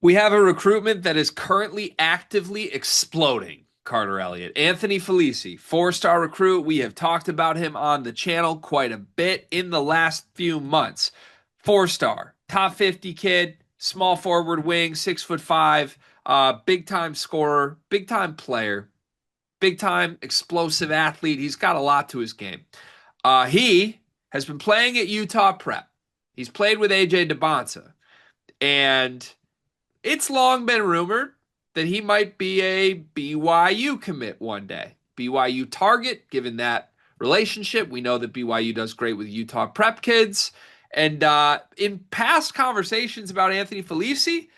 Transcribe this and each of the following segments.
We have a recruitment that is currently actively exploding. Carter Elliott, Anthony Felesi, four-star recruit. We have talked about him on the channel quite a bit in the last few months. Four-star, top 50 kid, small forward wing, 6'5", big time scorer, big time player, big time explosive athlete. He's got a lot to his game. He has been playing at Utah Prep. He's played with AJ DeBonta, and it's long been rumored that he might be a BYU commit one day. BYU target, given that relationship. We know that BYU does great with Utah prep kids. And in past conversations about Anthony Felisi,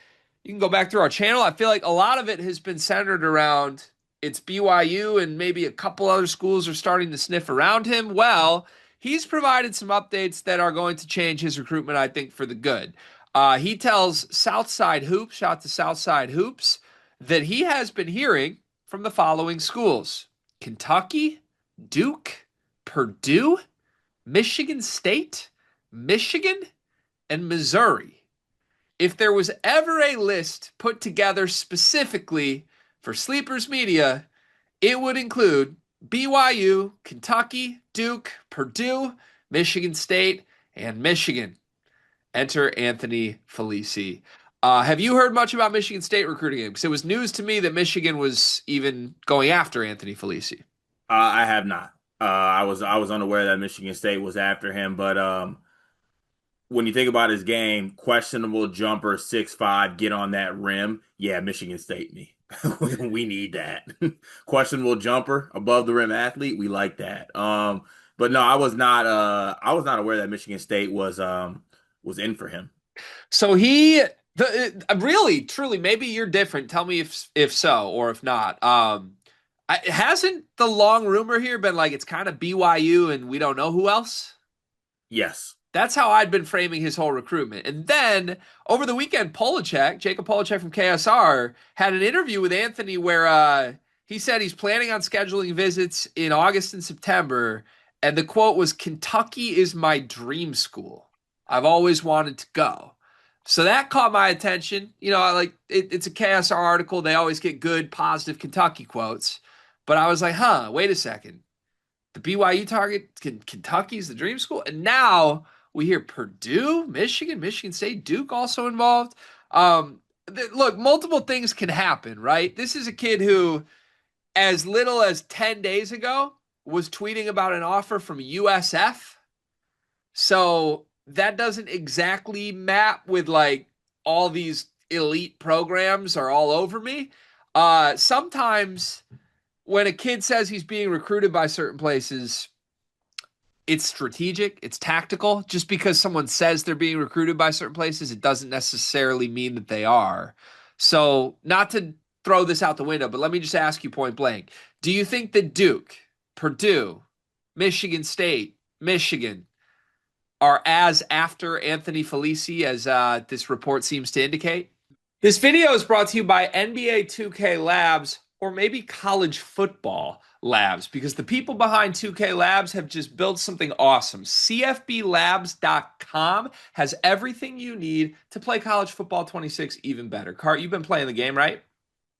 you can go back through our channel. I feel like a lot of it has been centered around it's BYU and maybe a couple other schools are starting to sniff around him. Well, he's provided some updates that are going to change his recruitment, I think, for the good. He tells Southside Hoops, shout to Southside Hoops, that he has been hearing from the following schools: Kentucky, Duke, Purdue, Michigan State, Michigan, and Missouri. If there was ever a list put together specifically for Sleepers Media, it would include BYU, Kentucky, Duke, Purdue, Michigan State, and Michigan. Enter Anthony Felisi. Have you heard much about Michigan State recruiting him? Because it was news to me that Michigan was even going after Anthony Felisi. I have not. I was unaware that Michigan State was after him, but when you think about his game, questionable jumper, 6'5", get on that rim. Yeah, Michigan State me. We need that. Questionable jumper, above the rim athlete. We like that. But no, I was not aware that Michigan State was in for him. So really, truly, maybe you're different. Tell me if so or if not. Hasn't the long rumor here been like it's kind of BYU and we don't know who else? Yes. That's how I'd been framing his whole recruitment. And then over the weekend, Jacob Polachek from KSR, had an interview with Anthony where he said he's planning on scheduling visits in August and September. And the quote was, Kentucky is my dream school. I've always wanted to go. So that caught my attention. It's a KSR article. They always get good, positive Kentucky quotes. But I was like, wait a second. The BYU target, Kentucky's the dream school. And now we hear Purdue, Michigan, Michigan State, Duke also involved. Look, multiple things can happen, right? This is a kid who, as little as 10 days ago, was tweeting about an offer from USF. So that doesn't exactly map with like all these elite programs are all over me. Sometimes when a kid says he's being recruited by certain places, it's strategic, it's tactical. Just because someone says they're being recruited by certain places, it doesn't necessarily mean that they are. So, not to throw this out the window, but let me just ask you point blank. Do you think that Duke, Purdue, Michigan State, Michigan are as after Anthony Felisi as this report seems to indicate? This video is brought to you by NBA 2K Labs, or maybe college football labs, because the people behind 2K Labs have just built something awesome. CFBLabs.com has everything you need to play college football 26 even better. Cart, you've been playing the game, right?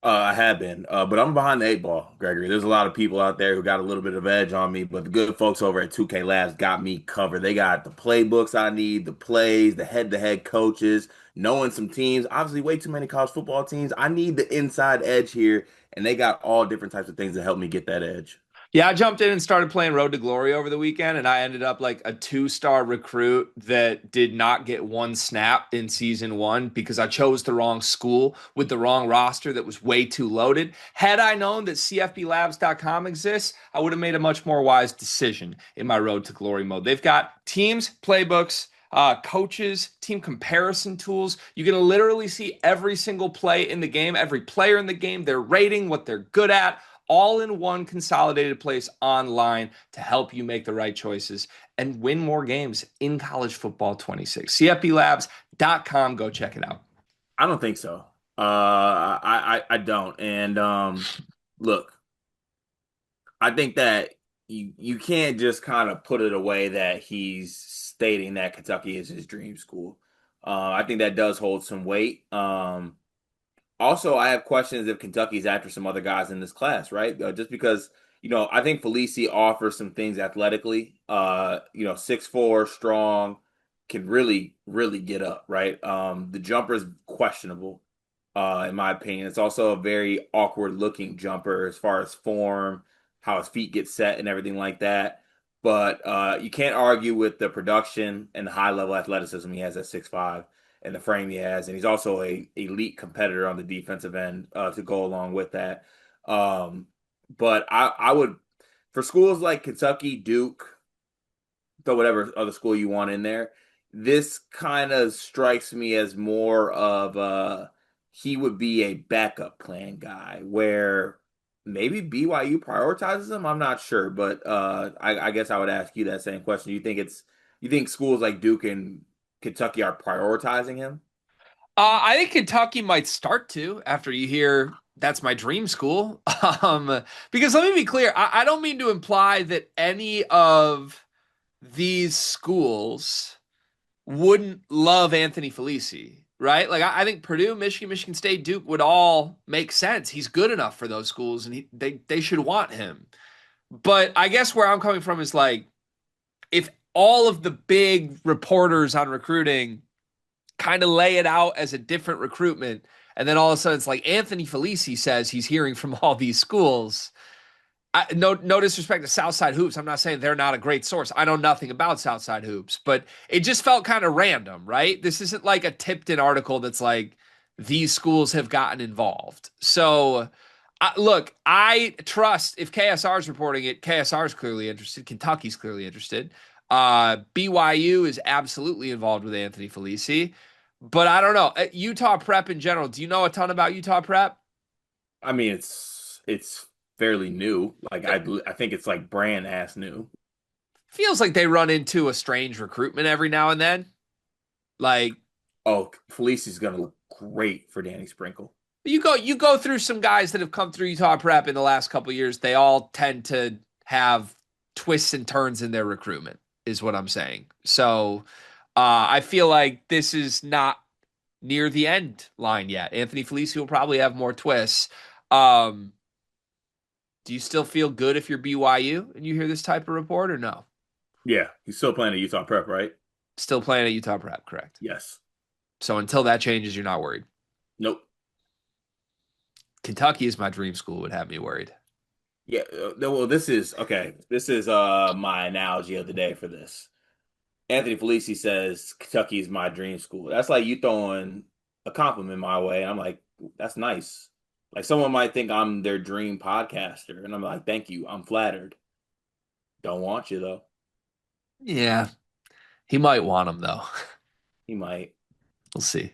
I have been, but I'm behind the eight ball, Gregory. There's a lot of people out there who got a little bit of edge on me, but the good folks over at 2K Labs got me covered. They got the playbooks I need, the plays, the head-to-head coaches, knowing some teams. Obviously, way too many college football teams. I need the inside edge here, and they got all different types of things to help me get that edge. Yeah, I jumped in and started playing Road to Glory over the weekend, and I ended up like a two-star recruit that did not get one snap in season one because I chose the wrong school with the wrong roster that was way too loaded. Had I known that CFBLabs.com exists, I would have made a much more wise decision in my Road to Glory mode. They've got teams, playbooks, coaches, team comparison tools. You can literally see every single play in the game, every player in the game, their rating, what they're good at, all in one consolidated place online to help you make the right choices and win more games in college football 26. CFBLabs.com. Go check it out. I don't think so. I don't. And look, I think that you can't just kind of put it away that he's stating that Kentucky is his dream school. I think that does hold some weight. Also, I have questions if Kentucky's after some other guys in this class, right? Just because, I think Felisi offers some things athletically. 6'4", strong, can really, really get up, right? The jumper is questionable, in my opinion. It's also a very awkward looking jumper as far as form, how his feet get set and everything like that. But you can't argue with the production and the high level athleticism he has at 6'5" and the frame he has, and he's also a elite competitor on the defensive end to go along with that. But I would, for schools like Kentucky, Duke, throw whatever other school you want in there. This kind of strikes me as more of he would be a backup plan guy where maybe BYU prioritizes him. I'm not sure, but I guess I would ask you that same question. You think schools like Duke and Kentucky are prioritizing him? I think Kentucky might start to after you hear that's my dream school. Because let me be clear, I don't mean to imply that any of these schools wouldn't love Anthony Felesi, right? Like I think Purdue, Michigan, Michigan State, Duke would all make sense. He's good enough for those schools, and they should want him. But I guess where I'm coming from is like if all of the big reporters on recruiting kind of lay it out as a different recruitment, and then all of a sudden it's like Anthony Felisi says he's hearing from all these schools. No disrespect to Southside Hoops. I'm not saying they're not a great source. I know nothing about Southside Hoops, but it just felt kind of random, right? This isn't like a tipped-in article that's like these schools have gotten involved. So, look, I trust if KSR is reporting it, KSR is clearly interested. Kentucky's clearly interested. BYU is absolutely involved with Anthony Felisi, but I don't know. Utah Prep in general. Do you know a ton about Utah Prep? I mean, it's fairly new. Like I think it's like brand ass new. Feels like they run into a strange recruitment every now and then. Like Oh, Felici's gonna look great for Danny Sprinkle. you go through some guys that have come through Utah Prep in the last couple of years. They all tend to have twists and turns in their recruitment, is what I'm saying. So I feel like this is not near the end line yet. Anthony Felice will probably have more twists. Um, do you still feel good if you're BYU and you hear this type of report or no? Yeah, he's still playing at Utah Prep, right? Still playing at Utah Prep, correct? Yes. So until that changes, you're not worried. Nope. Kentucky is my dream school, would have me worried. Yeah. Well, this is okay. This is my analogy of the day for this. Anthony Felici says Kentucky is my dream school. That's like you throwing a compliment my way. I'm like, that's nice. Like someone might think I'm their dream podcaster, and I'm like, thank you. I'm flattered. Don't want you though. Yeah, he might want him though. He might. We'll see.